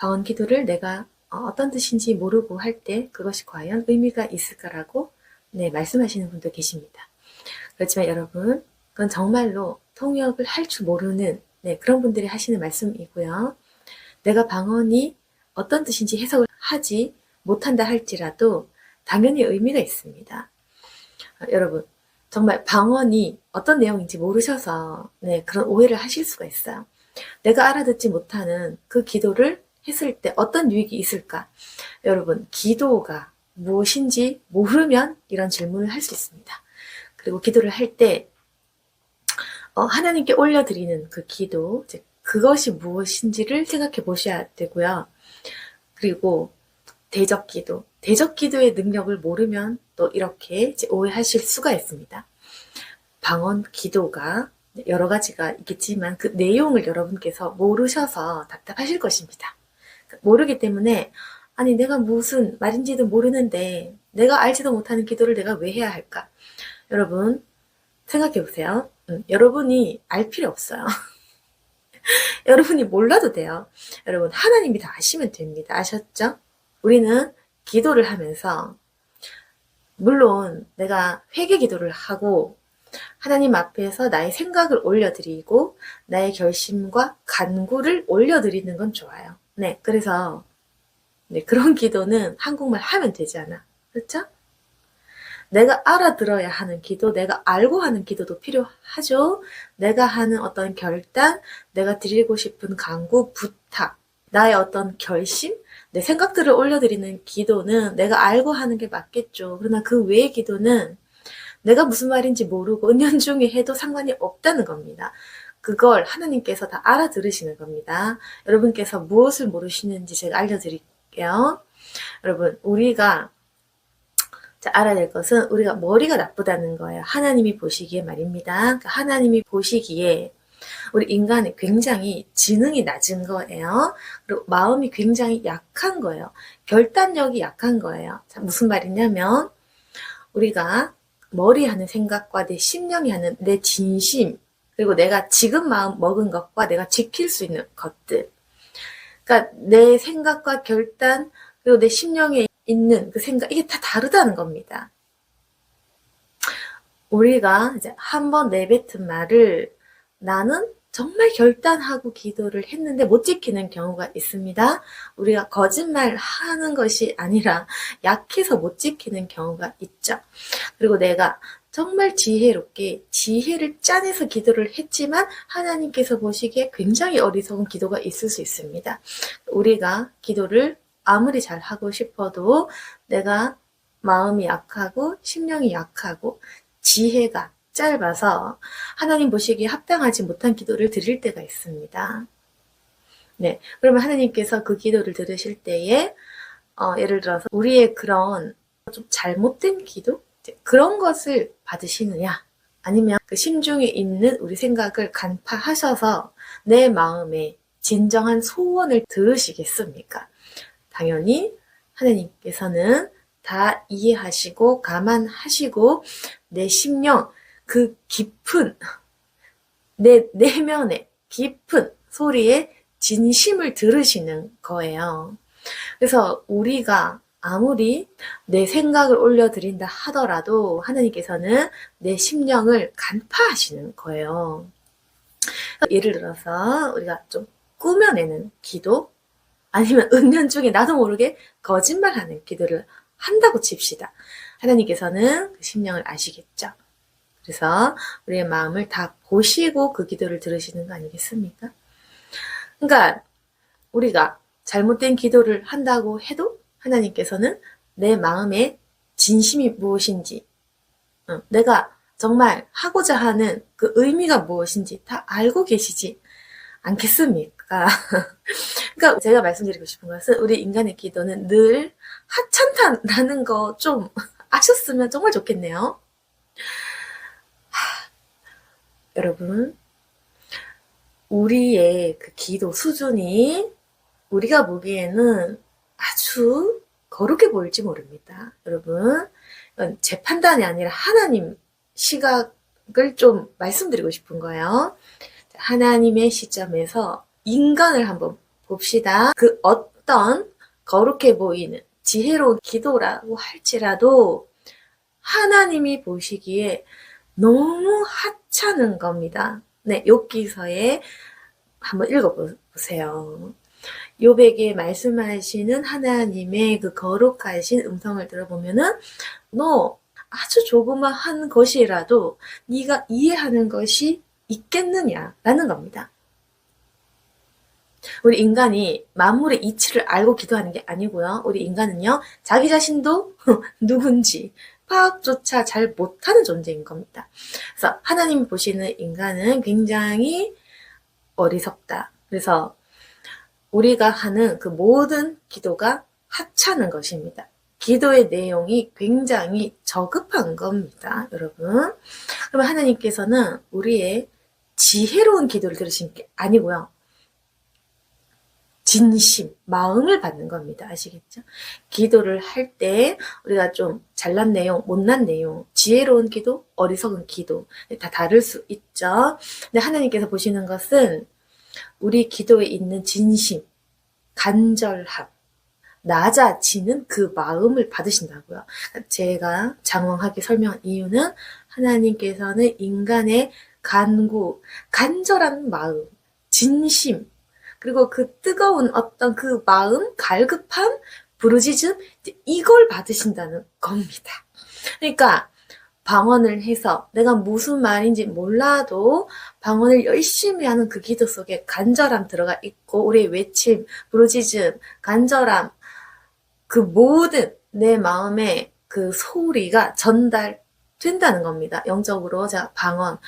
방언 기도를 내가 어떤 뜻인지 모르고 할 때 그것이 과연 의미가 있을까라고 말씀하시는 분도 계십니다. 그렇지만 여러분, 그건 정말로 통역을 할 줄 모르는 그런 분들이 하시는 말씀이고요. 내가 방언이 어떤 뜻인지 해석을 하지 못한다 할지라도 당연히 의미가 있습니다. 여러분, 정말 방언이 어떤 내용인지 모르셔서 그런 오해를 하실 수가 있어요. 내가 알아듣지 못하는 그 기도를 했을 때 어떤 유익이 있을까? 여러분, 기도가 무엇인지 모르면 이런 질문을 할 수 있습니다. 그리고 기도를 할 때 하나님께 올려드리는 그 기도, 즉 그것이 무엇인지를 생각해 보셔야 되고요. 그리고 대적기도, 대적기도의 능력을 모르면 또 이렇게 오해하실 수가 있습니다. 방언 기도가 여러 가지가 있겠지만 그 내용을 여러분께서 모르셔서 답답하실 것입니다. 모르기 때문에 아니 내가 무슨 말인지도 모르는데 내가 알지도 못하는 기도를 내가 왜 해야 할까? 여러분 생각해 보세요. 여러분이 알 필요 없어요. 여러분이 몰라도 돼요. 여러분 하나님이 다 아시면 됩니다. 아셨죠? 우리는 기도를 하면서 물론 내가 회개 기도를 하고 하나님 앞에서 나의 생각을 올려드리고 나의 결심과 간구를 올려드리는 건 좋아요. 그래서 그런 기도는 한국말 하면 되지 않아. 그렇죠? 내가 알아들어야 하는 기도, 내가 알고 하는 기도도 필요하죠. 내가 하는 어떤 결단, 내가 드리고 싶은 간구, 부탁, 나의 어떤 결심, 내 생각들을 올려드리는 기도는 내가 알고 하는 게 맞겠죠. 그러나 그 외의 기도는 내가 무슨 말인지 모르고 은연중에 해도 상관이 없다는 겁니다. 그걸 하나님께서 다 알아들으시는 겁니다. 여러분께서 무엇을 모르시는지 제가 알려드릴게요. 여러분, 우리가 알아야 될 것은 우리가 머리가 나쁘다는 거예요. 하나님이 보시기에 말입니다. 그러니까 하나님이 보시기에 우리 인간은 굉장히 지능이 낮은 거예요. 그리고 마음이 굉장히 약한 거예요. 결단력이 약한 거예요. 자, 무슨 말이냐면 우리가 머리 하는 생각과 내 심령이 하는 내 진심, 그리고 내가 지금 마음 먹은 것과 내가 지킬 수 있는 것들. 그러니까 내 생각과 결단, 그리고 내 심령에 있는 그 생각, 이게 다 다르다는 겁니다. 우리가 이제 한번 내뱉은 말을 나는 정말 결단하고 기도를 했는데 못 지키는 경우가 있습니다. 우리가 거짓말 하는 것이 아니라 약해서 못 지키는 경우가 있죠. 그리고 내가 정말 지혜롭게 지혜를 짜내서 기도를 했지만 하나님께서 보시기에 굉장히 어리석은 기도가 있을 수 있습니다. 우리가 기도를 아무리 잘하고 싶어도 내가 마음이 약하고 심령이 약하고 지혜가 짧아서 하나님 보시기에 합당하지 못한 기도를 드릴 때가 있습니다. 그러면 하나님께서 그 기도를 들으실 때에 예를 들어서 우리의 그런 좀 잘못된 기도? 그런 것을 받으시느냐? 아니면 그 심중에 있는 우리 생각을 간파하셔서 내 마음의 진정한 소원을 들으시겠습니까? 당연히 하나님께서는 다 이해하시고 감안하시고 내 심령, 그 깊은 내 내면의 깊은 소리에 진심을 들으시는 거예요. 그래서 우리가 아무리 내 생각을 올려드린다 하더라도 하나님께서는 내 심령을 간파하시는 거예요. 예를 들어서 우리가 좀 꾸며내는 기도, 아니면 은연중에 나도 모르게 거짓말하는 기도를 한다고 칩시다. 하나님께서는 그 심령을 아시겠죠. 그래서 우리의 마음을 다 보시고 그 기도를 들으시는 거 아니겠습니까? 그러니까 우리가 잘못된 기도를 한다고 해도 하나님께서는 내 마음의 진심이 무엇인지, 내가 정말 하고자 하는 그 의미가 무엇인지 다 알고 계시지 않겠습니까? 그러니까 제가 말씀드리고 싶은 것은 우리 인간의 기도는 늘 하찮다라는 거 좀 아셨으면 정말 좋겠네요. 여러분, 우리의 그 기도 수준이 우리가 보기에는 아주 거룩해 보일지 모릅니다. 여러분, 제 판단이 아니라 하나님 시각을 좀 말씀드리고 싶은 거예요. 하나님의 시점에서 인간을 한번 봅시다. 그 어떤 거룩해 보이는 지혜로운 기도라고 할지라도 하나님이 보시기에 너무 하찮은 겁니다. 네, 욥기서에 한번 읽어보세요. 욥에게 말씀하시는 하나님의 그 거룩하신 음성을 들어보면은 너 아주 조그마한 것이라도 네가 이해하는 것이 있겠느냐라는 겁니다. 우리 인간이 만물의 이치를 알고 기도하는 게 아니고요. 우리 인간은요, 자기 자신도 누군지 파악조차 잘 못하는 존재인 겁니다. 그래서 하나님 보시는 인간은 굉장히 어리석다. 그래서 우리가 하는 그 모든 기도가 하찮은 것입니다. 기도의 내용이 굉장히 저급한 겁니다, 여러분. 그러면 하나님께서는 우리의 지혜로운 기도를 들으신 게 아니고요. 진심, 마음을 받는 겁니다. 아시겠죠? 기도를 할 때 우리가 좀 잘난 내용, 못난 내용, 지혜로운 기도, 어리석은 기도 다 다를 수 있죠. 근데 하나님께서 보시는 것은 우리 기도에 있는 진심, 간절함, 낮아지는 그 마음을 받으신다고요. 제가 장황하게 설명한 이유는 하나님께서는 인간의 간구, 간절한 마음, 진심, 그리고 그 뜨거운 어떤 그 마음, 갈급함, 부르짖음, 이걸 받으신다는 겁니다. 그러니까 방언을 해서 내가 무슨 말인지 몰라도 방언을 열심히 하는 그 기도 속에 간절함 들어가 있고 우리의 외침, 부르짖음, 간절함, 그 모든 내 마음의 그 소리가 전달된다는 겁니다. 영적으로 제가 방언,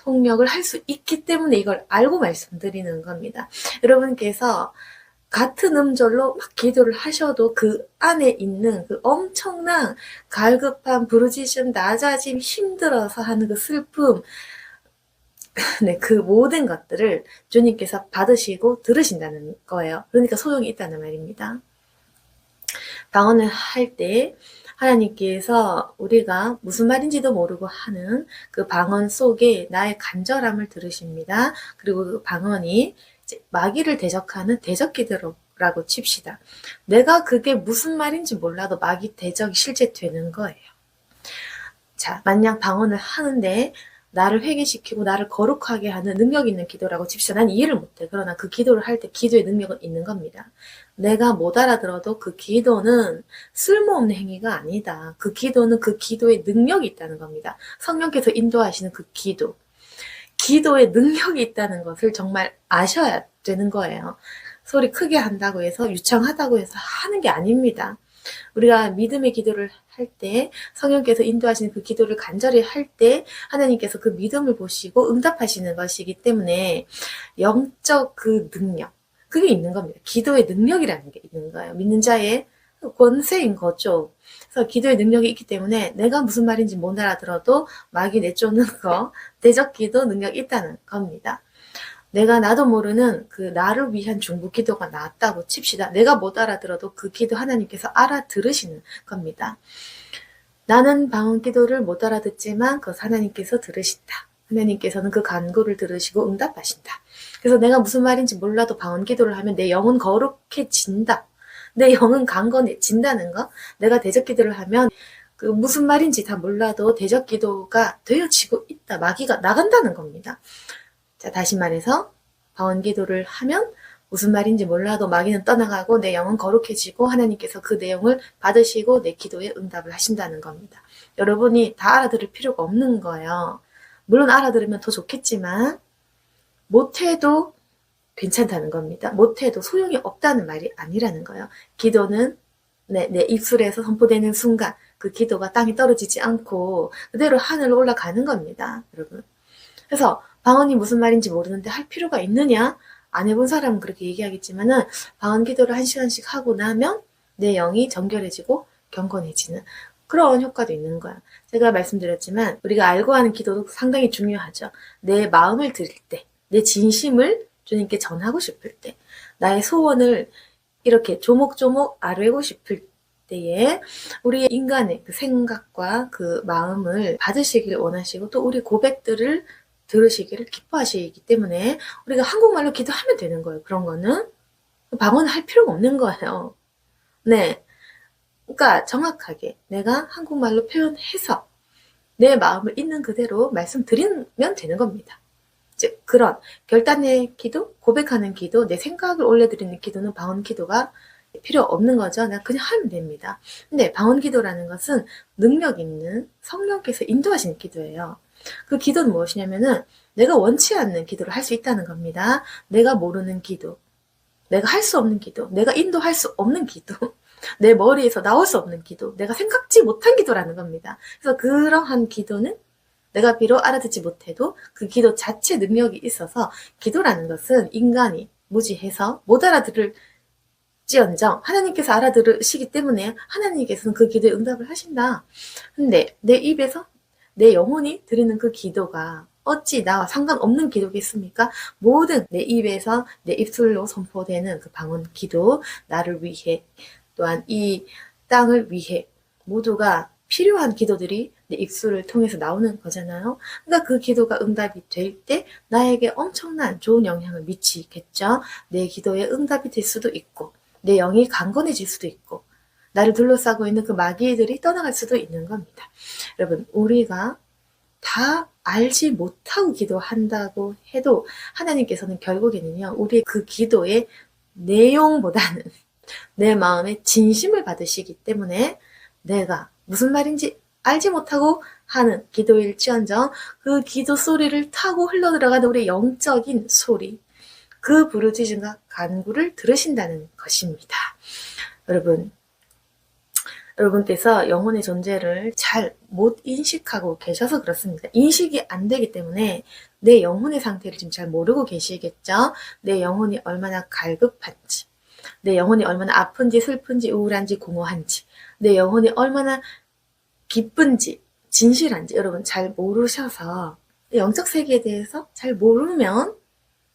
통역을 할 수 있기 때문에 이걸 알고 말씀드리는 겁니다. 여러분께서 같은 음절로 막 기도를 하셔도 그 안에 있는 그 엄청난 갈급한 부르짖음, 낮아짐, 힘들어서 하는 그 슬픔, 네, 그 모든 것들을 주님께서 받으시고 들으신다는 거예요. 그러니까 소용이 있다는 말입니다. 방언을 할 때 하나님께서 우리가 무슨 말인지도 모르고 하는 그 방언 속에 나의 간절함을 들으십니다. 그리고 그 방언이 이제 마귀를 대적하는 대적기도라고 칩시다. 내가 그게 무슨 말인지 몰라도 마귀 대적이 실제 되는 거예요. 자, 만약 방언을 하는데 나를 회개시키고 나를 거룩하게 하는 능력 있는 기도라고 칩시다. 난 이해를 못해. 그러나 그 기도를 할 때 기도의 능력은 있는 겁니다. 내가 못 알아들어도 그 기도는 쓸모없는 행위가 아니다. 그 기도는 그 기도의 능력이 있다는 겁니다. 성령께서 인도하시는 그 기도. 기도의 능력이 있다는 것을 정말 아셔야 되는 거예요. 소리 크게 한다고 해서 유창하다고 해서 하는 게 아닙니다. 우리가 믿음의 기도를 할 때 성령께서 인도하시는 그 기도를 간절히 할 때 하나님께서 그 믿음을 보시고 응답하시는 것이기 때문에 영적 그 능력, 그게 있는 겁니다. 기도의 능력이라는 게 있는 거예요. 믿는 자의 권세인 거죠. 그래서 기도의 능력이 있기 때문에 내가 무슨 말인지 못 알아들어도 마귀 내쫓는 거, 대적기도 능력이 있다는 겁니다. 내가 나도 모르는 그 나를 위한 중보 기도가 나왔다고 칩시다. 내가 못 알아들어도 그 기도 하나님께서 알아들으시는 겁니다. 나는 방언 기도를 못 알아듣지만 그것 하나님께서 들으신다. 하나님께서는 그 간구를 들으시고 응답하신다. 그래서 내가 무슨 말인지 몰라도 방언 기도를 하면 내 영은 거룩해진다. 내 영은 강건해진다는 거. 내가 대적 기도를 하면 그 무슨 말인지 다 몰라도 대적 기도가 되어지고 있다. 마귀가 나간다는 겁니다. 자, 다시 말해서 방언 기도를 하면 무슨 말인지 몰라도 마귀는 떠나가고 내 영은 거룩해지고 하나님께서 그 내용을 받으시고 내 기도에 응답을 하신다는 겁니다. 여러분이 다 알아들을 필요가 없는 거예요. 물론 알아들으면 더 좋겠지만 못해도 괜찮다는 겁니다. 못해도 소용이 없다는 말이 아니라는 거예요. 기도는 내 입술에서 선포되는 순간 그 기도가 땅에 떨어지지 않고 그대로 하늘로 올라가는 겁니다. 여러분. 그래서 방언이 무슨 말인지 모르는데 할 필요가 있느냐? 안 해본 사람은 그렇게 얘기하겠지만은 방언 기도를 1시간씩 하고 나면 내 영이 정결해지고 경건해지는 그런 효과도 있는 거야. 제가 말씀드렸지만 우리가 알고 하는 기도도 상당히 중요하죠. 내 마음을 드릴 때, 내 진심을 주님께 전하고 싶을 때, 나의 소원을 이렇게 조목조목 아뢰고 싶을 때에 우리의 인간의 그 생각과 그 마음을 받으시길 원하시고 또 우리 고백들을 들으시기를 기뻐하시기 때문에 우리가 한국말로 기도하면 되는 거예요. 그런 거는. 방언할 필요가 없는 거예요. 네. 그러니까 정확하게 내가 한국말로 표현해서 내 마음을 있는 그대로 말씀드리면 되는 겁니다. 즉 그런 결단의 기도, 고백하는 기도, 내 생각을 올려드리는 기도는 방언 기도가 필요 없는 거죠. 그냥 하면 됩니다. 근데 방언 기도라는 것은 능력 있는 성령께서 인도하시는 기도예요. 그 기도는 무엇이냐면은 내가 원치 않는 기도를 할 수 있다는 겁니다. 내가 모르는 기도, 내가 할 수 없는 기도, 내가 인도할 수 없는 기도, 내 머리에서 나올 수 없는 기도, 내가 생각지 못한 기도라는 겁니다. 그래서 그러한 기도는 내가 비록 알아듣지 못해도 그 기도 자체 능력이 있어서 기도라는 것은 인간이 무지해서 못 알아들을지언정 하나님께서 알아들으시기 때문에 하나님께서는 그 기도에 응답을 하신다. 근데 내 입에서 내 영혼이 드리는 그 기도가 어찌 나와 상관없는 기도겠습니까? 모든 내 입에서 내 입술로 선포되는 그 방언 기도, 나를 위해 또한 이 땅을 위해 모두가 필요한 기도들이 내 입술을 통해서 나오는 거잖아요. 그러니까 그 기도가 응답이 될 때 나에게 엄청난 좋은 영향을 미치겠죠. 내 기도에 응답이 될 수도 있고 내 영이 강건해질 수도 있고 나를 둘러싸고 있는 그 마귀들이 떠나갈 수도 있는 겁니다. 여러분, 우리가 다 알지 못하고 기도한다고 해도 하나님께서는 결국에는요, 우리의 그 기도의 내용보다는 내 마음의 진심을 받으시기 때문에 내가 무슨 말인지 알지 못하고 하는 기도일지언정 그 기도 소리를 타고 흘러들어가는 우리의 영적인 소리, 그 부르짖음과 간구를 들으신다는 것입니다. 여러분께서 영혼의 존재를 잘 못 인식하고 계셔서 그렇습니다. 인식이 안 되기 때문에 내 영혼의 상태를 지금 잘 모르고 계시겠죠? 내 영혼이 얼마나 갈급한지, 내 영혼이 얼마나 아픈지, 슬픈지, 우울한지, 공허한지, 내 영혼이 얼마나 기쁜지, 진실한지 여러분 잘 모르셔서 영적 세계에 대해서 잘 모르면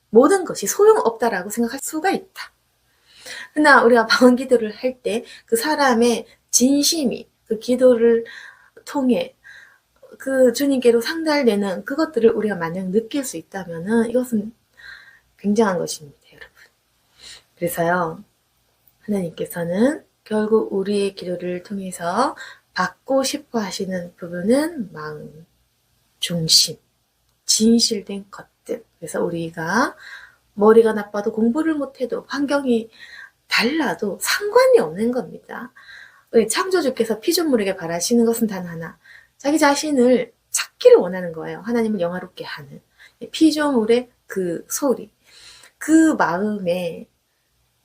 모든 것이 소용없다라고 생각할 수가 있다. 그러나 우리가 방언 기도를 할 때 그 사람의 진심이 그 기도를 통해 그 주님께로 상달되는 그것들을 우리가 만약 느낄 수 있다면은 이것은 굉장한 것입니다, 여러분. 그래서요, 하나님께서는 결국 우리의 기도를 통해서 받고 싶어 하시는 부분은 마음, 중심, 진실된 것들. 그래서 우리가 머리가 나빠도 공부를 못해도 환경이 달라도 상관이 없는 겁니다. 우리 창조주께서 피조물에게 바라시는 것은 단 하나, 자기 자신을 찾기를 원하는 거예요. 하나님을 영화롭게 하는 피조물의 그 소리, 그 마음에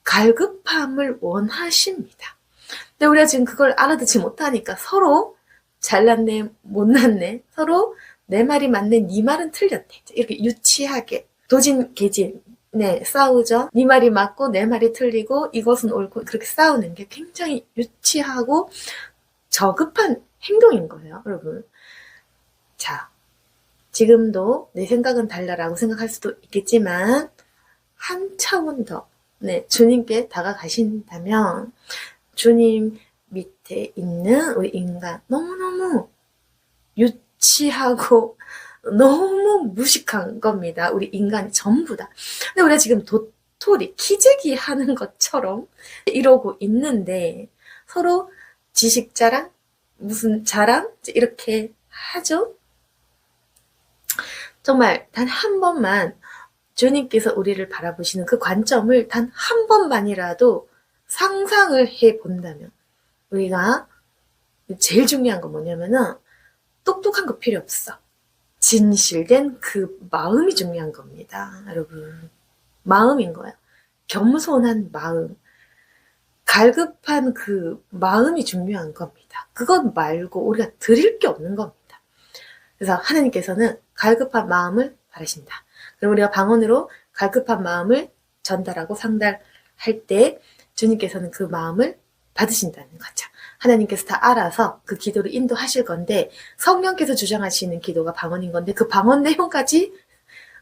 갈급함을 원하십니다. 근데 우리가 지금 그걸 알아듣지 못하니까 서로 잘났네, 못났네, 서로 내 말이 맞네, 네 말은 틀렸네, 이렇게 유치하게 도진개진 네, 싸우죠. 네 말이 맞고 내 말이 틀리고 이것은 옳고 그렇게 싸우는 게 굉장히 유치하고 저급한 행동인 거예요, 여러분. 자, 지금도 내 생각은 달라라고 생각할 수도 있겠지만 한 차원 더 네, 주님께 다가가신다면 주님 밑에 있는 우리 인간 너무너무 유치하고 너무 무식한 겁니다. 우리 인간이 전부 다. 근데 우리가 지금 도토리, 키재기 하는 것처럼 이러고 있는데 서로 지식 자랑, 무슨 자랑? 이렇게 하죠. 정말 단 한 번만 주님께서 우리를 바라보시는 그 관점을 단 한 번만이라도 상상을 해본다면 우리가 제일 중요한 건 뭐냐면은 똑똑한 거 필요 없어. 진실된 그 마음이 중요한 겁니다. 여러분. 마음인 거예요. 겸손한 마음. 갈급한 그 마음이 중요한 겁니다. 그것 말고 우리가 드릴 게 없는 겁니다. 그래서 하나님께서는 갈급한 마음을 바라신다. 그럼 우리가 방언으로 갈급한 마음을 전달하고 상달할 때 주님께서는 그 마음을 받으신다는 거죠. 하나님께서 다 알아서 그 기도를 인도하실 건데 성령께서 주장하시는 기도가 방언인 건데 그 방언 내용까지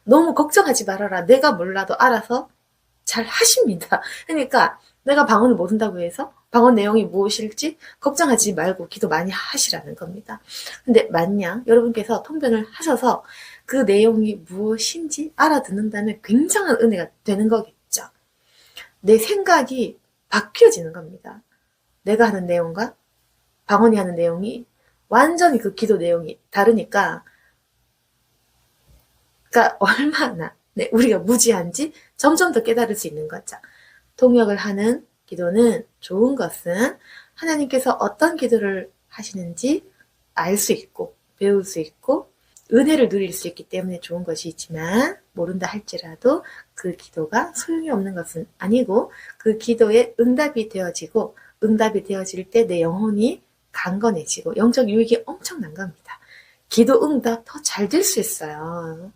너무 걱정하지 말아라. 내가 몰라도 알아서 잘 하십니다. 그러니까 내가 방언을 모른다고 해서 방언 내용이 무엇일지 걱정하지 말고 기도 많이 하시라는 겁니다. 근데 만약 여러분께서 통변을 하셔서 그 내용이 무엇인지 알아듣는다면 굉장한 은혜가 되는 거겠죠. 내 생각이 바뀌어지는 겁니다. 내가 하는 내용과 방언이 하는 내용이 완전히 그 기도 내용이 다르니까, 그러니까 얼마나 우리가 무지한지 점점 더 깨달을 수 있는 거죠. 통역을 하는 기도는 좋은 것은 하나님께서 어떤 기도를 하시는지 알 수 있고 배울 수 있고 은혜를 누릴 수 있기 때문에 좋은 것이 있지만, 모른다 할지라도 그 기도가 소용이 없는 것은 아니고, 그 기도에 응답이 되어지고 응답이 되어질 때 내 영혼이 강건해지고 영적 유익이 엄청난 겁니다. 기도 응답 더 잘 될 수 있어요.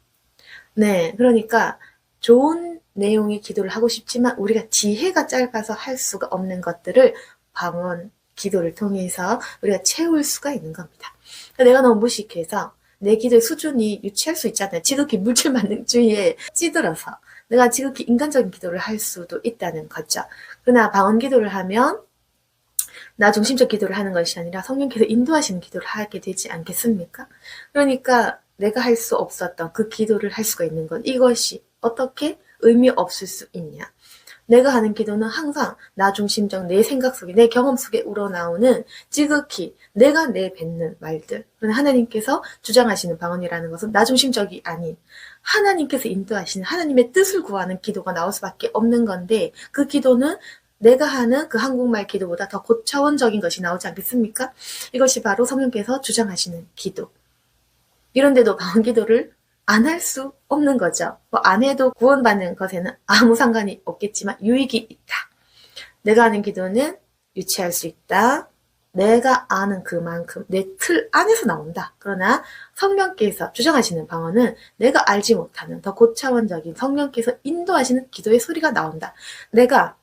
네, 그러니까 좋은 내용의 기도를 하고 싶지만 우리가 지혜가 짧아서 할 수가 없는 것들을 방언 기도를 통해서 우리가 채울 수가 있는 겁니다. 내가 너무 무식해서 내 기도의 수준이 유치할 수 있잖아요. 지극히 물질만능주의에 찌들어서 내가 지극히 인간적인 기도를 할 수도 있다는 거죠. 그러나 방언 기도를 하면 나 중심적 기도를 하는 것이 아니라 성령께서 인도하시는 기도를 하게 되지 않겠습니까? 그러니까 내가 할 수 없었던 그 기도를 할 수가 있는 것, 이것이 어떻게 의미 없을 수 있냐. 내가 하는 기도는 항상 나 중심적 내 생각 속에, 내 경험 속에 우러나오는 지극히 내가 내뱉는 말들. 그러나 하나님께서 주장하시는 방언이라는 것은 나 중심적이 아닌 하나님께서 인도하시는 하나님의 뜻을 구하는 기도가 나올 수밖에 없는 건데, 그 기도는 내가 하는 그 한국말 기도보다 더 고차원적인 것이 나오지 않겠습니까? 이것이 바로 성령께서 주장하시는 기도. 이런데도 방언 기도를 안 할 수 없는 거죠. 안 해도 구원받는 것에는 아무 상관이 없겠지만 유익이 있다. 내가 하는 기도는 유치할 수 있다. 내가 아는 그만큼 내 틀 안에서 나온다. 그러나 성령께서 주장하시는 방언은 내가 알지 못하는 더 고차원적인 성령께서 인도하시는 기도의 소리가 나온다. 내가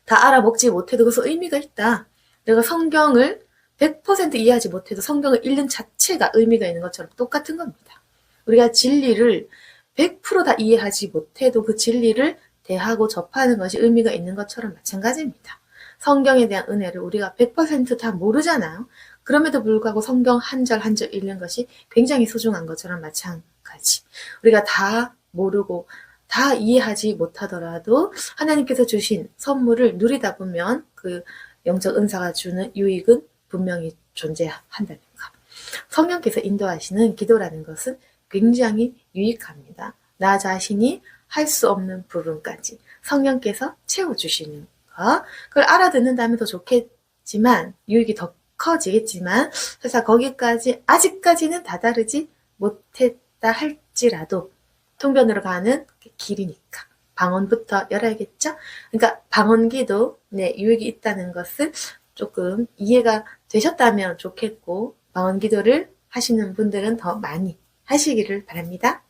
다 알아먹지 못해도 그것은 의미가 있다. 내가 성경을 100% 이해하지 못해도 성경을 읽는 자체가 의미가 있는 것처럼 똑같은 겁니다. 우리가 진리를 100%다 이해하지 못해도 그 진리를 대하고 접하는 것이 의미가 있는 것처럼 마찬가지입니다. 성경에 대한 은혜를 우리가 100%다 모르잖아요. 그럼에도 불구하고 성경 한 절 한 절 읽는 것이 굉장히 소중한 것처럼 마찬가지. 우리가 다 모르고 다 이해하지 못하더라도 하나님께서 주신 선물을 누리다 보면 그 영적 은사가 주는 유익은 분명히 존재한다는 것. 성령께서 인도하시는 기도라는 것은 굉장히 유익합니다. 나 자신이 할 수 없는 부분까지 성령께서 채워주시는 것. 그걸 알아듣는다면 더 좋겠지만, 유익이 더 커지겠지만, 그래서 거기까지 아직까지는 다다르지 못했다 할지라도 통변으로 가는 길이니까 방언부터 열어야겠죠? 그러니까 방언기도 유익이 있다는 것을 조금 이해가 되셨다면 좋겠고, 방언기도를 하시는 분들은 더 많이 하시기를 바랍니다.